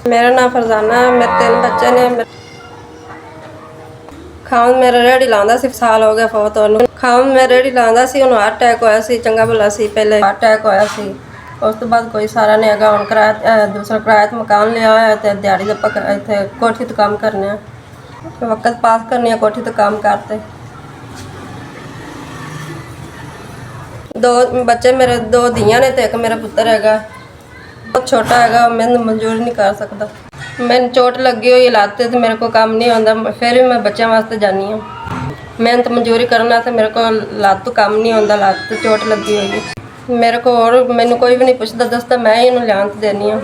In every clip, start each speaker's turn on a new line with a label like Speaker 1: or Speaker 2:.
Speaker 1: मेरा नाम फरजाना है। मेरे 3 बच्चे ने। खावन मेरा रेहड़ी लांदा सी, साल हो गया फौत होने। खावन मेरा रेहड़ी लांदा सी, उन्होंने हार्ट अटैक होया सी, चंगा भला सी, पहले हार्ट अटैक होया सी। उस तो बाद कोई सारा नहीं हैगा। हुण किराया दूसरा किराया मकान लिया होया ते दिहाड़ी दा इत्थे कोठी ते काम करने वक्त पास करने कोठी ते काम करते। 2 बच्चे मेरे, 2 धीयां ने ते एक मेरा पुत्र हैगा। बहुत छोटा हैगा, मैं मंजूर नहीं कर सकता। मैंने चोट लगी हुई लत्त ते मेरे को काम नहीं होंदा, फिर भी मैं बच्चों वास्ते जानी हूँ। मेहनत मजदूरी करना ते मेरे को लत्त तो काम नहीं होंदा, लत्त चोट लगी हुई है मेरे को। और मैनू कोई भी नहीं पुछदा दसदा, मैं ही इन्हूं लियान ते देनी हूँ।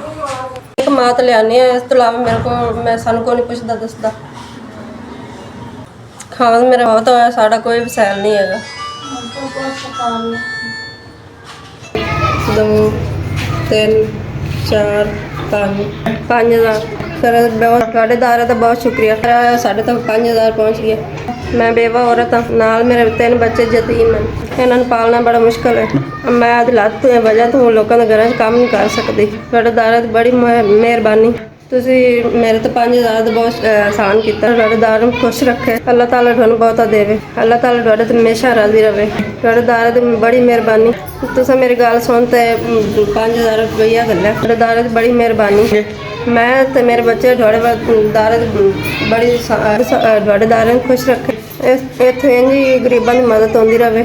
Speaker 1: एक मां तो लियानी है, इस तो इलावा मेरे को मैं सानू को नहीं पुछदा दसदा। खावन मेरा बहुत होया, साडा कोई वसैल नहीं हैगा। 2 3 4 5 हज़ार सर बहुत ठेकेदार है, तो बहुत शुक्रिया। साढ़े तक 5 हज़ार पहुँच गया। मैं बेवा औरत हाँ, नाल मेरे 3 बच्चे यतीम हैं। इन्होंने पालना बड़ा मुश्किल है। मैं आज लत्त वजह तो लोगों के घर काम नहीं कर सकती। ठेकेदार की बड़ी मेहरबानी, तुसी मेरे तो 5 हज़ार बहुत आसान किया। ठेकेदार ਨੂੰ खुश रखे, अल्लाह ताला ਤੁਹਾਨੂੰ बहुता देवे। अल्लाह ताला ਤੁਹਾਡੇ ਤੇ हमेशा राजी रहे। ठेकेदार की बड़ी मेहरबानी, तुसा मेरी गल सुन ते 5 हज़ार रुपया गल्ला। ठेकेदार की बड़ी मेहरबानी। मैं ते मेरे बच्चे ठेकेदार बड़ी ठेकेदार खुश रखे। इत्थे इंज ही गरीबां की मदद होंदी रहे।